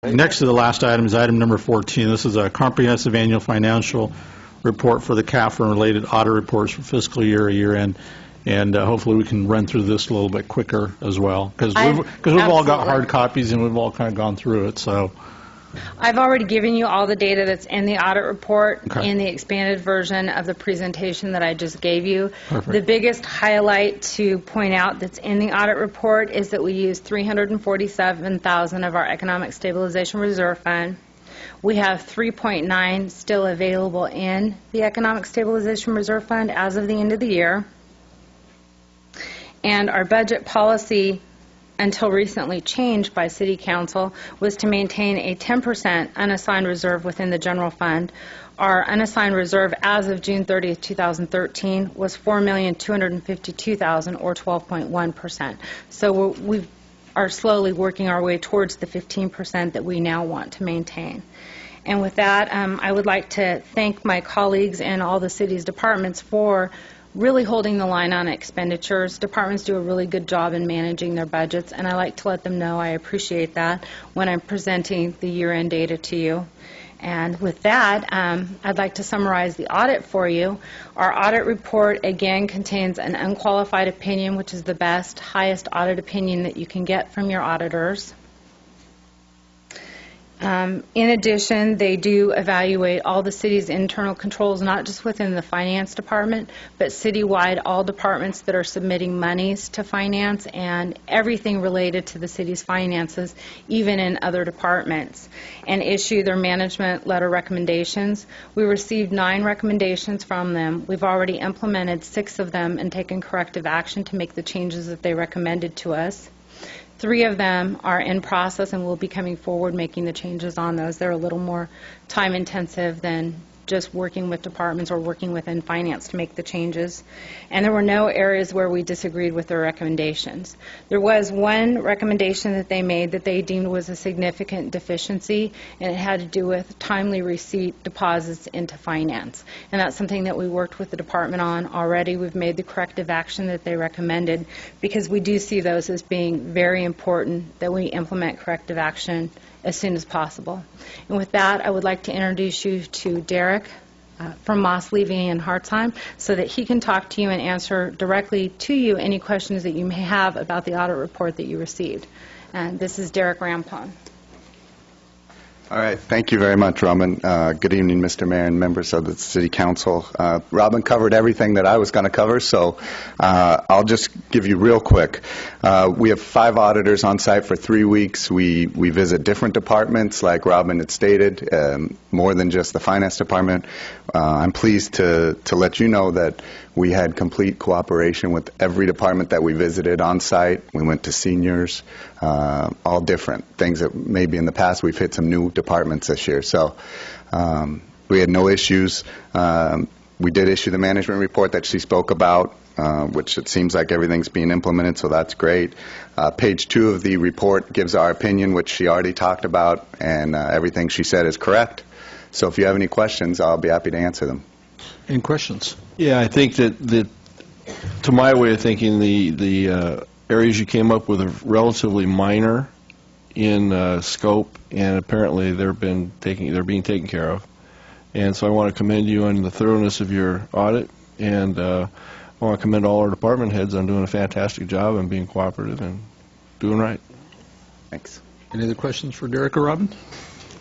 Next to the last item is item number 14. This is a comprehensive annual financial report for the CAF and related audit reports for fiscal year-end, and hopefully we can run through this a little bit quicker as well, because we've all got hard copies and we've all kind of gone through it. So I've already given you all the data that's in the audit report Okay. in the expanded version of the presentation that I just gave you. Perfect. The biggest highlight to point out that's in the audit report is that we used $347,000 of our Economic Stabilization Reserve Fund. We have $3.9 still available in the Economic Stabilization Reserve Fund as of the end of the year. And our budget policy, until recently changed by City Council, was to maintain a 10% unassigned reserve within the general fund. Our unassigned reserve as of June 30th, 2013 was $4,252,000, or 12.1%. So we are slowly working our way towards the 15% that we now want to maintain. And with that, I would like to thank my colleagues in all the city's departments for really holding the line on expenditures. Departments do a really good job in managing their budgets, and I like to let them know I appreciate that when I'm presenting the year-end data to you. And with that, I'd like to summarize the audit for you. Our audit report, again, contains an unqualified opinion, which is the best, highest audit opinion that you can get from your auditors. In addition, they do evaluate all the city's internal controls, not just within the finance department, but citywide, all departments that are submitting monies to finance and everything related to the city's finances, even in other departments, and issue their management letter recommendations. We received 9 recommendations from them. We've already implemented 6 of them and taken corrective action to make the changes that they recommended to us. 3 of them are in process and will be coming forward making the changes on those. They're a little more time intensive than just working with departments or working within finance to make the changes. And there were no areas where we disagreed with their recommendations. There was one recommendation that they made that they deemed was a significant deficiency, and it had to do with timely receipt deposits into finance. And that's something that we worked with the department on already. We've made the corrective action that they recommended, because we do see those as being very important that we implement corrective action as soon as possible. And with that, I would like to introduce you to Derek from Moss, Levy and Hartzheim, so that he can talk to you and answer directly to you any questions that you may have about the audit report that you received. And this is Derek Rampon. All right. Thank you very much, Robin. Good evening, Mr. Mayor and members of the City Council. Robin covered everything that I was going to cover, so I'll just give you real quick. We have 5 auditors on site for 3 weeks. We visit different departments, like Robin had stated, more than just the finance department. I'm pleased to let you know that we had complete cooperation with every department that we visited on site. We went to seniors, all different things that maybe in the past we've hit some new departments this year. So we had no issues. We did issue the management report that she spoke about, which it seems like everything's being implemented, so that's great. Page 2 of the report gives our opinion, which she already talked about, and everything she said is correct. So if you have any questions, I'll be happy to answer them. any questions? Yeah, I think that to my way of thinking, the areas you came up with are relatively minor in scope, and apparently they're being taken care of. And so I want to commend you on the thoroughness of your audit, and I want to commend all our department heads on doing a fantastic job and being cooperative and doing right. Thanks. Any other questions for Derek or Robin?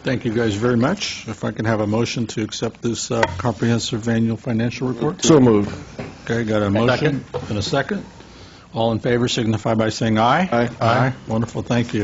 Thank you guys very much. If I can have a motion to accept this comprehensive annual financial report. So moved. Okay, got a motion and a second. All in favor signify by saying aye. Aye. Aye. Wonderful, thank you.